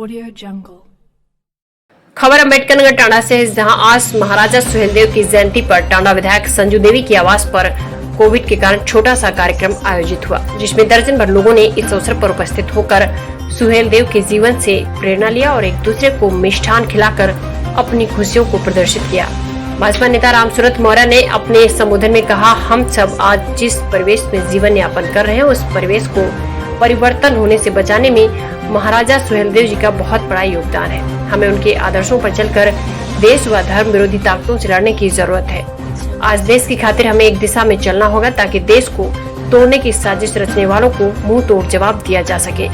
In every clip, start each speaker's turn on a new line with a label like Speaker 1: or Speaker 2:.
Speaker 1: Audio Jungle।
Speaker 2: खबर अम्बेडकर नगर टांडा से है, जहां आज महाराजा सुहेलदेव की जयंती पर टांडा विधायक संजू देवी की आवास पर कोविड के कारण छोटा सा कार्यक्रम आयोजित हुआ, जिसमें दर्जन भर लोगों ने इस अवसर पर उपस्थित होकर सुहेलदेव के जीवन से प्रेरणा लिया और एक दूसरे को मिष्ठान खिलाकर अपनी खुशियों को प्रदर्शित किया। भाजपा नेता रामसूरत मौर्य ने अपने संबोधन में कहा, हम सब आज जिस परिवेश में जीवन यापन कर रहे हैं, उस परिवेश को परिवर्तन होने से बचाने में महाराजा सुहेलदेव जी का बहुत बड़ा योगदान है। हमें उनके आदर्शों पर चलकर देश व धर्म विरोधी ताकतों से लड़ने की जरूरत है। आज देश की खातिर हमें एक दिशा में चलना होगा ताकि देश को तोड़ने की साजिश रचने वालों को मुंह तोड़ जवाब दिया जा सके।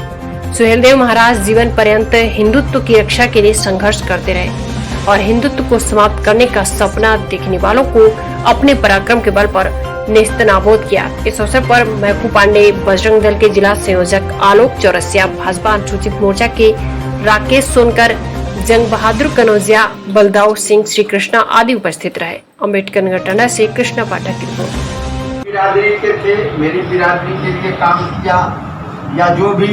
Speaker 2: सुहेलदेव महाराज जीवन पर्यंत हिंदुत्व की रक्षा के लिए संघर्ष करते रहे और हिंदुत्व को समाप्त करने का सपना देखने वालों को अपने पराक्रम के बल पर नेस्तनाबूद किया। इस अवसर पर महकू पांडे, बजरंग दल के जिला संयोजक आलोक चौरसिया, भाजपा अनुसूचित मोर्चा के राकेश सोनकर, जंग बहादुर कनौजिया, बलदाऊ सिंह, श्री कृष्णा आदि उपस्थित रहे। अम्बेडकर नगर टांडा से कृष्णा पाठक की रिपोर्ट।
Speaker 3: बिरादरी के थे, मेरी बिरादरी के लिए काम किया या जो भी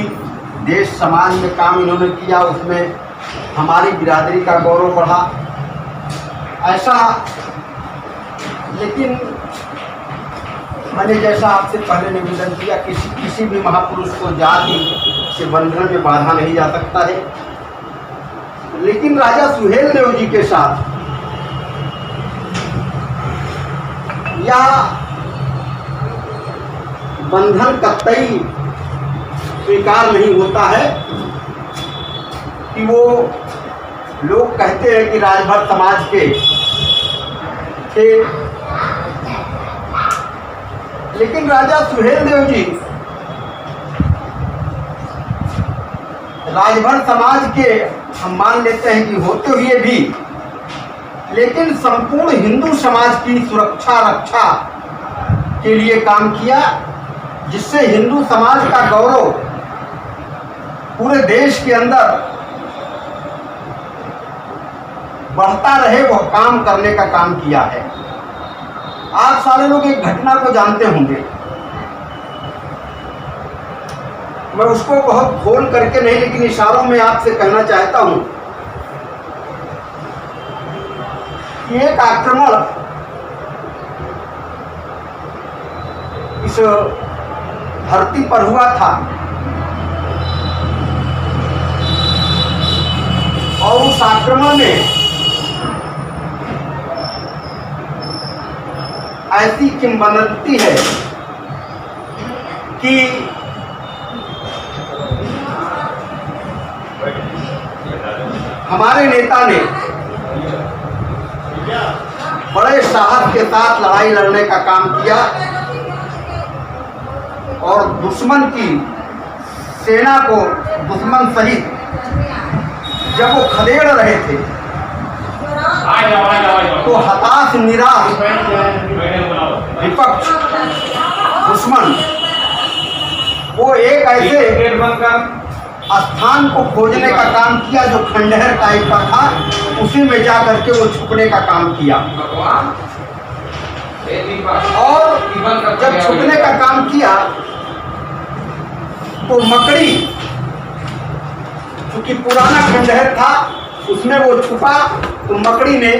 Speaker 3: देश समाज में काम इन्होंने किया उसमें हमारी बिरादरी का गौरव बढ़ा। ऐसा लेकिन मैंने जैसा आपसे पहले निवेदन किया, किसी भी महापुरुष को जाति से बंधन में बांधा नहीं जा सकता है, लेकिन राजा सुहेलदेव जी के साथ यह बंधन कतई स्वीकार नहीं होता है कि वो लोग कहते हैं कि राजभर समाज के थे, लेकिन राजा सुहेलदेव जी राजभर समाज के हम मान लेते हैं कि होते हुए भी, लेकिन संपूर्ण हिंदू समाज की सुरक्षा रक्षा के लिए काम किया, जिससे हिंदू समाज का गौरव पूरे देश के अंदर बढ़ता रहे, वह काम करने का काम किया है। आप सारे लोग एक घटना को जानते होंगे, मैं उसको बहुत खोल करके नहीं लेकिन इशारों में आपसे कहना चाहता हूं कि एक आक्रमण इस धरती पर हुआ था और उस आक्रमण में ऐसी किंवदंती है कि हमारे नेता ने बड़े साहस के साथ लड़ाई लड़ने का काम किया और दुश्मन की सेना को, दुश्मन सहित जब वो खदेड़ रहे थे तो हताश निराश विपक्ष दुश्मन वो एक ऐसे स्थान को खोजने का काम किया जो खंडहर टाइप का था, उसी में जा करके वो छुपने का काम किया और जब छुपने का काम किया तो मकड़ी, क्योंकि पुराना खंडहर था उसमें वो छुपा, तो मकड़ी ने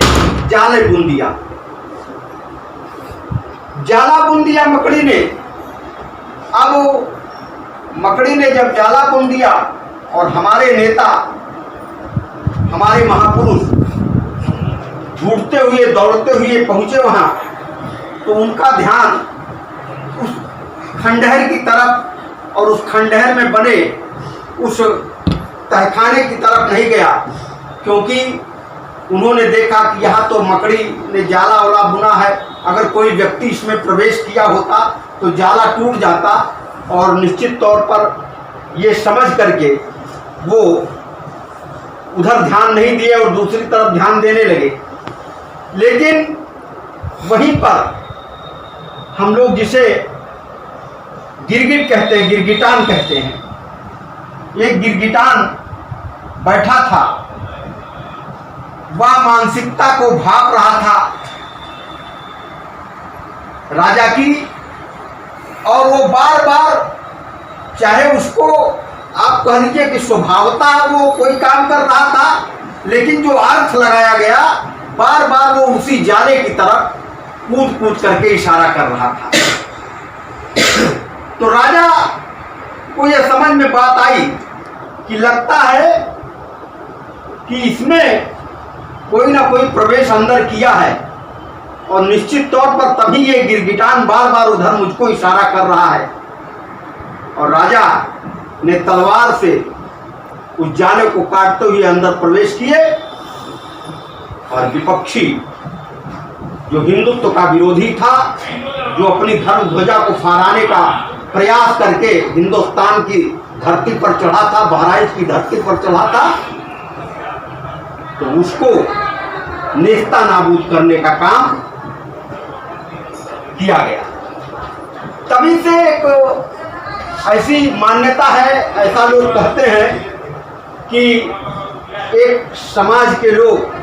Speaker 3: जाले बुन दिया, जाला बुन दिया मकड़ी ने। अब मकड़ी ने जब जाला बुन दिया और हमारे नेता, हमारे महापुरुष ढूंढते हुए दौड़ते हुए पहुंचे वहां, तो उनका ध्यान उस खंडहर की तरफ और उस खंडहर में बने उस तहखाने की तरफ नहीं गया, क्योंकि उन्होंने देखा कि यहाँ तो मकड़ी ने जाला वाला बुना है, अगर कोई व्यक्ति इसमें प्रवेश किया होता तो जाला टूट जाता, और निश्चित तौर पर ये समझ करके वो उधर ध्यान नहीं दिए और दूसरी तरफ ध्यान देने लगे। लेकिन वहीं पर हम लोग जिसे गिरगिट कहते हैं, गिरगिटान कहते हैं, एक गिरगिटान बैठा था, वह मानसिकता को भाप रहा था राजा की, और वो बार बार चाहे उसको आप कह लीजिए कि स्वभावता वो कोई काम कर रहा था, लेकिन जो अर्थ लगाया गया बार बार वो उसी जाले की तरफ कूद कूद करके इशारा कर रहा था। तो राजा को यह समझ में बात आई कि लगता है कि इसमें कोई ना कोई प्रवेश अंदर किया है, और निश्चित तौर पर तभी ये गिरगिटान बार बार उधर मुझको इशारा कर रहा है। और राजा ने तलवार से उस जाले को काटते हुए अंदर प्रवेश किए, और विपक्षी जो हिंदुत्व का विरोधी था, जो अपनी धर्म ध्वजा को फहराने का प्रयास करके हिंदुस्तान की धरती पर चढ़ा था, बहराइच की धरती पर चढ़ा था, तो उसको नेस्ता नाबूद करने का काम किया गया। तभी से एक ऐसी मान्यता है, ऐसा लोग कहते हैं कि एक समाज के लोग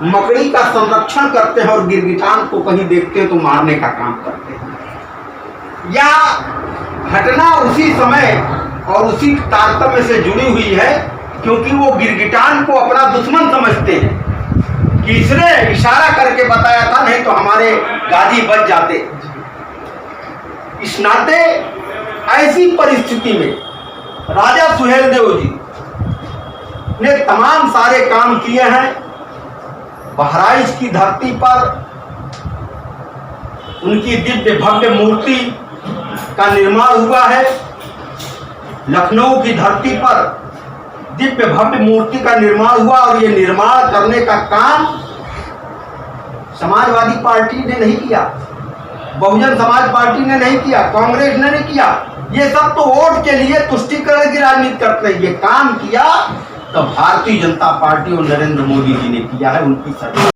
Speaker 3: मकड़ी का संरक्षण करते हैं और गिरगिटान को कहीं देखते हैं तो मारने का काम करते हैं। या घटना उसी समय और उसी तारतम्य से जुड़ी हुई है, क्योंकि वो गिरगिटान को अपना दुश्मन समझते हैं कि इसने इशारा करके बताया था, नहीं तो हमारे गाजी बच जाते। इस नाते ऐसी परिस्थिति में राजा सुहेलदेव जी ने तमाम सारे काम किए हैं। बहराइच की धरती पर उनकी दिव्य भव्य मूर्ति का निर्माण हुआ है। लखनऊ की धरती पर दिव्य भव्य मूर्ति का निर्माण हुआ, और ये निर्माण करने का काम समाजवादी पार्टी ने नहीं किया, बहुजन समाज पार्टी ने नहीं किया, कांग्रेस ने नहीं किया। ये सब तो वोट के लिए तुष्टीकरण की राजनीति करते हैं। ये काम किया तो भारतीय जनता पार्टी और नरेंद्र मोदी जी ने किया है, उनकी सरकार।